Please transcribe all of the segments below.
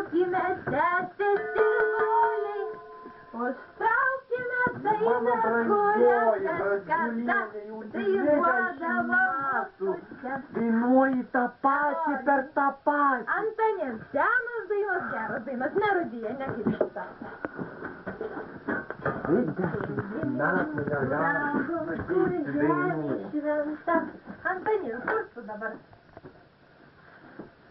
Šaukime sesės ir broliai, užtraukime dainą, kurią kažkada dainuodavo mūsų čia. Dainuoji tą patį per tą patį. Antanė, senos dainos, geros dainos, melodija, ne kaip šitą. 20 metų negalima pakeisti dainų. Antanė, kur tu dabar?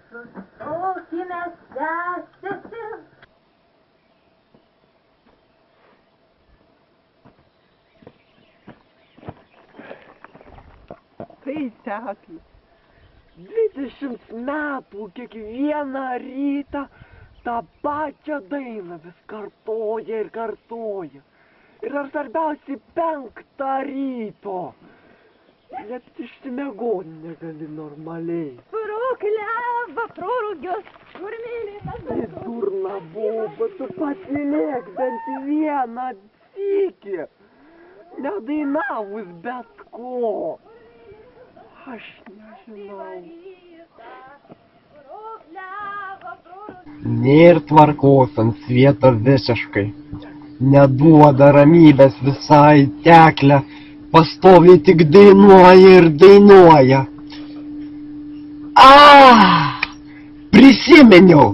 Sustokime sesės. Tai Teklė, 20 metų kiekvieną rytą tą pačią dainą vis kartoja ir kartoja. Ir ar svarbiausiai 5 ryto. Net išsimiegot negali normaliai. Prokliava, prorūgios, kur mylimas. Tai durna boba, tu pats mylėk bent vieną sykį. Nedainavus bet ko. Aš nežinau. Nėr tvarkos ant svieto visiškai. Neduoda ramybės visai Teklė. Pastoviai tik dainuoja ir dainuoja. Prisiminiau.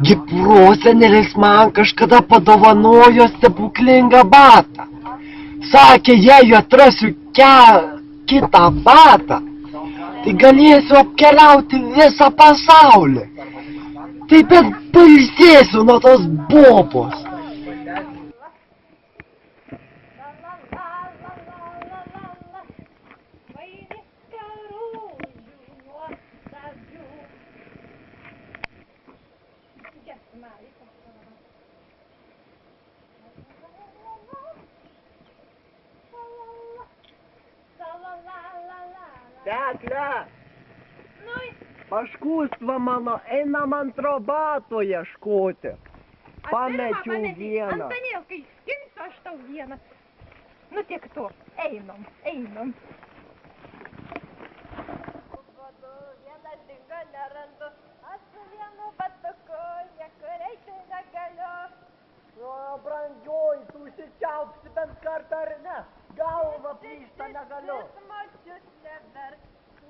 Gi prosenelis man kažkada padovanojo stebuklingą batą. Sakė, jei atrasiu kitą batą, tai galėsiu apkeliauti visą pasaulį. Taip bet pailsėsiu nuo tos bobos. Teklė! Paškūstva mano, einam antro bato ieškoti. Pamečiau vieną. Antanėlkai, skimsiu aš tau vieną. Nu tiek to, einam. Vieną dingo nerandu, aš su vienu batuku niekur eiti negaliu. Brangioji, tu užsičiaupsi bent kartą ar ne? Galva plyšta negaliu. Močius neverk,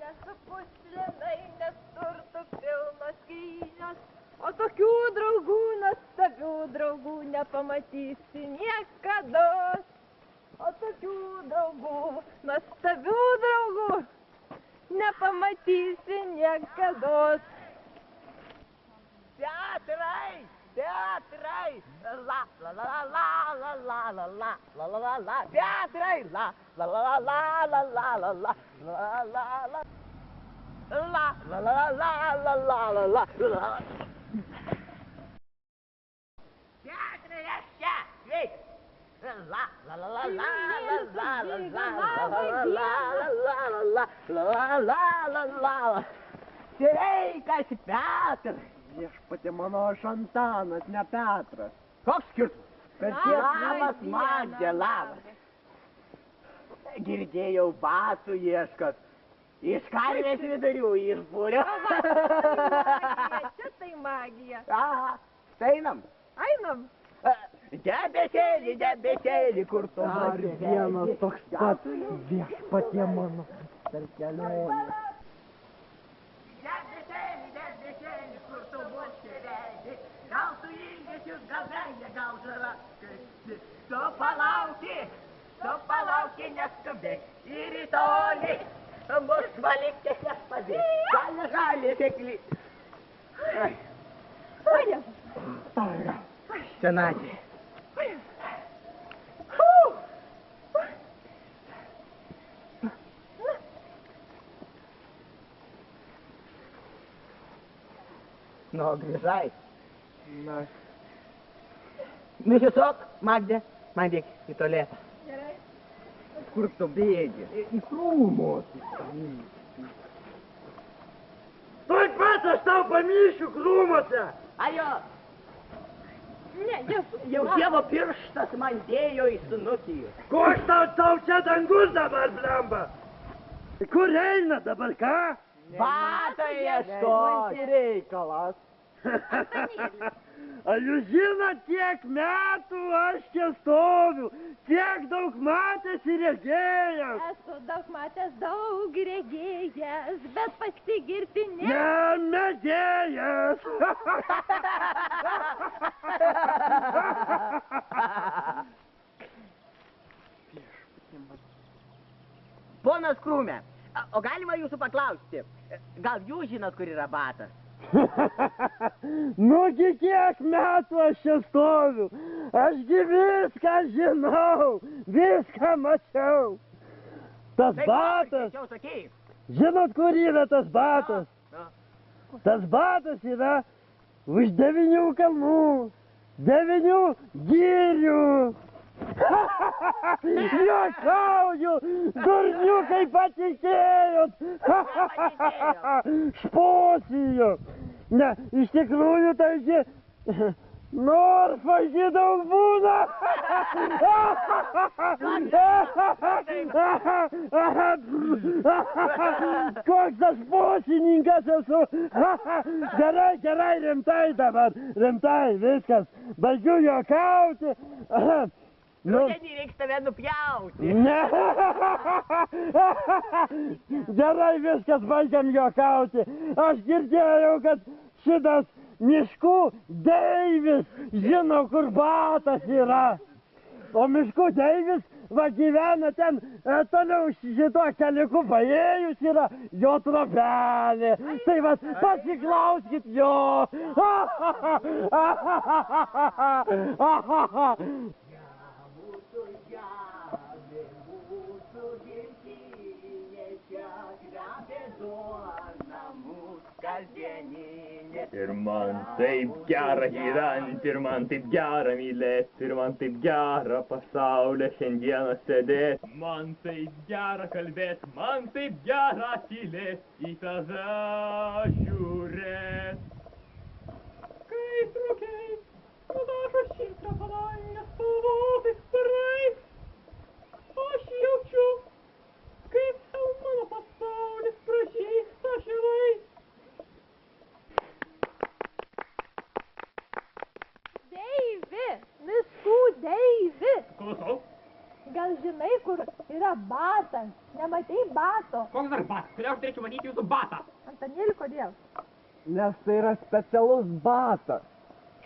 nesupuslinai, nes turtų pilnos skrynios. O tokių draugų, nuostabių draugų nepamatysi niekados. O tokių draugų, nuostabių draugų nepamatysi niekados. Teatrai! Teatrai! La la la la la la la la la la la la la. Teatrai! La la la la la la la la la la la la. La la la la la la la la la. Teatrai, aš čia! Veik! La la la la la la la la la la la la. Sveikas, Petras! Viešpatie mano, aš Antanas, ne Petras. Koks skirtumas? Bet labas, Magdė, labas. Girdėjau, batų ieškot. Iš karvės vidurių, iš būrio. Čia tai magija. Aha, einam. Einam. Debesėlį, debesėlį, kur tu dar vienas toks pat viešpatie mano per kelionę. Debesėlį, kur tu būsi veidi, gal tu ilgesius, gal vengia, gal žarakasi. Tu palauki, neskubėk ir į tolį, mus valikės nespadėk, gali sėkli. Senatė. Nu, grįžai. Na. Nusisok, Magdė. Man dėk į tualetą. Gerai. Kur tu bėgi? Į krūmus. Tuoj pat aš tau pamyšiu krūmuose. Ajo. Ne, jau Dievo pirštas man dėjo į snukį. Koks tau čia dangus dabar blemba? Kur eina dabar, ką? Batą ieškoti reikalas. Antanėli. Ar jūs žinot, kiek metų aš čia stoviu, kiek daug matęs ir regėjęs? Esu daug matęs, daug regėjęs, bet pasigirti ne. Ne, mėgėjas. Ponas Krūme, o galima jūsų paklausti, gal jūs žinot, kur yra batas? Nugi kiek metų aš čia stoviu, ašgi viską žinau, viską mačiau. Tas batas, Jau sakyk. žinot, kur yra tas batas? Tas batas yra už 9 kalnų, 9 girių. Juokauju, durniukai patikėjot. Šposijo. Ne, iš tikrųjų taigi, Norfai daug būna. Koks aš posininkas esu. Gerai, rimtai dabar, rimtai, viskas. Baigiu juokauti. Rudenį reiks tave nupjauti. Ne. Gerai, viskas, baigiam juokauti. Aš girdėjau, kad šitas miškų Deivis žino, kur batas yra. O miškų Deivis va gyvena ten toliau šituo keliuku paėjus yra jo trobelė. Tai va, pasiklauskit jo. Ir man taip gera gyvent, ir man taip gera mylėt, ir man taip gera pasaulė šiandieną sėdėt. Man taip gera kalbėt, man taip gera tylėt, į tave žiūrėt. Kai trukiai, nudažo šiltą palangę spalvotais sparnais, aš jaučiu, kaip sau mano pasaulis pražysta šilais. Deivi, miškų Deivi. Klausau. Gal žinai, kur yra batas? Nematei bato? Koks dar batas? Kodėl aš turėčiau matyti jūsų batą? Antanėli, kodėl? Nes tai yra specialus batas.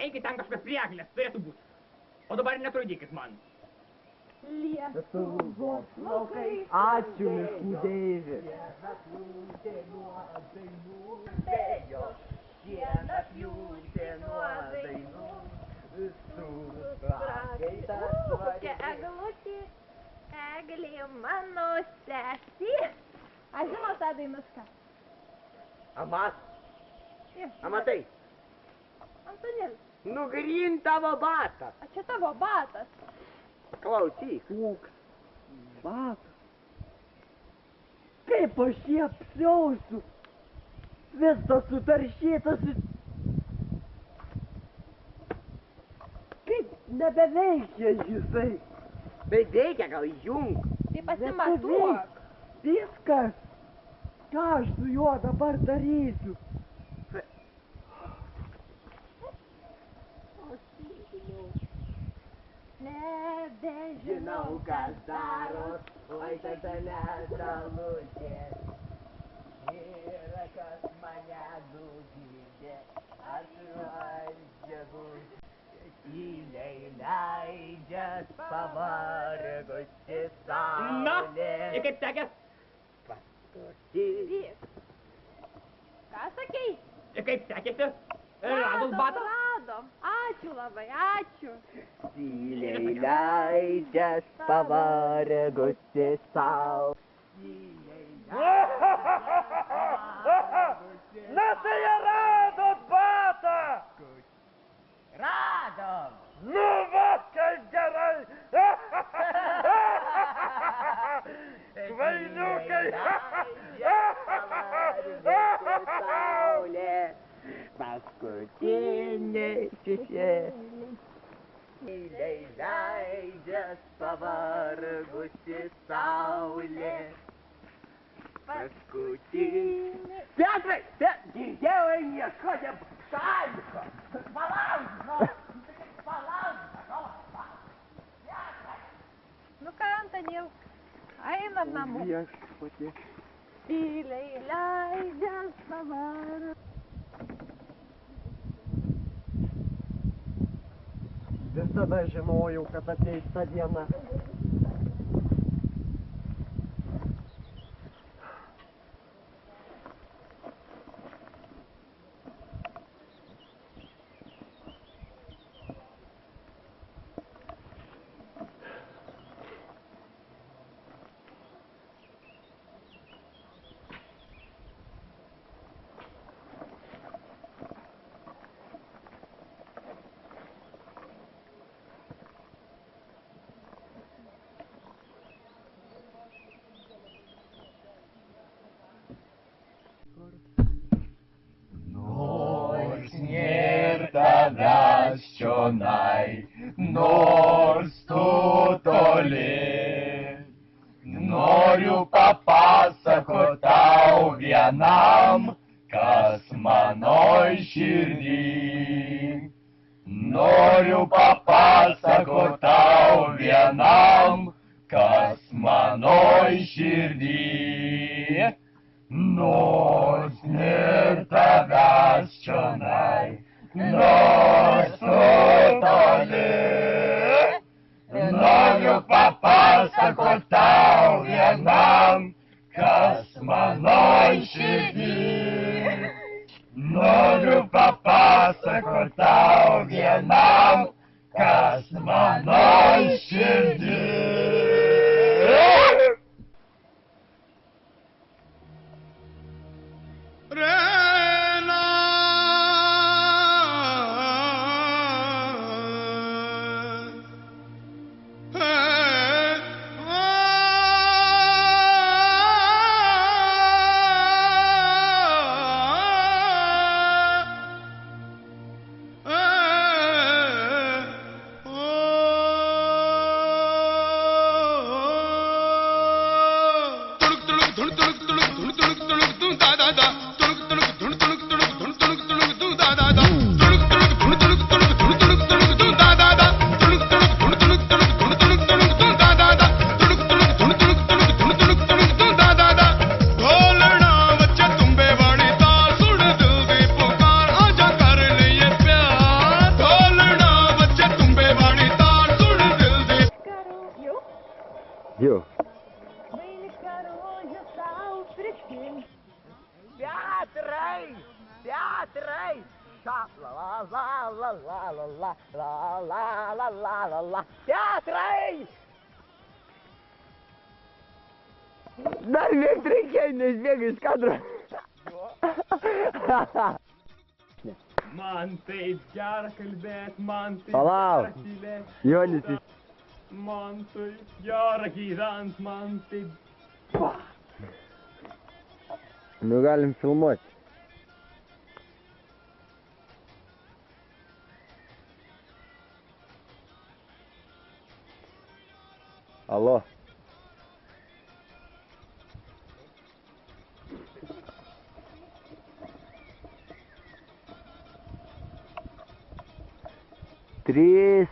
Eikit ten kažkas prieglės, turėtų būti. O dabar netrudykit man. Lietuvos laukai. Ačiū, miškų Deivi. Kokia eglutė, eglė mano sesė. Aš žinau tą dainušką. Amatai, Antanėli, nugryn tavo batas. o čia tavo batas. Klausyk. Koks batas. Kaip aš jį apsiausiu. Visas sutaršytas. Kaip nebeveikia jisai. Bet veikia, gal įjung. Tai pasimatuok. Viskas. Ką aš su juo dabar darysiu? Nebežinau, kas daros, oi tada dalutė. Yra kas mane nugydė, atvažiavus. Tyliai leidžias pavargusi saulė. Na, ir kaip sekės? Paskutinė. Ką sakei? Ir kaip sekėsi? Radus batą? Radom. Ačiū labai, ačiū. Tyliai leidžias pavargusi saulė. Na tai jie radot batą! Radom! Nu va, kaip gerai! Kvailiukai! Saulė, paskutinė šešėlė. Tyliai leidžias pavargusi saulė. Paskutinė. Petrai! Girdėjau, nieko Sąlygo. Palauk, palauk. Nu ką, Antanėl, einam namo. Viešpatie. Tyliai leidžias pavaras. Visada žinojau, kad ateis ta diena. Nors nėr tavęs čionai, nors tu toli, noriu papasakot tau vienam, kas manoj širdį. Noriu papasakot tau vienam, kas manoj širdį. Nors nėr tavęs čionai, nors tu toli, noriu papasakot tau vienam, kas manoj širdį. Noriu papasakot tau vienam, kas manoj širdį. Jau. Vainiką rožę tau prikims. Petrai! Petrai! Ša, la la la la la la la la la la la la la. Petrai! Dar vien reikėjo, nesbėga iš kadro. Man taip gera kalbėt, man taip Palauk. gera tylėt. Jonis iš... Man taip gera gyvent, man taip... Nu galim filmuoti. Allo. Trys.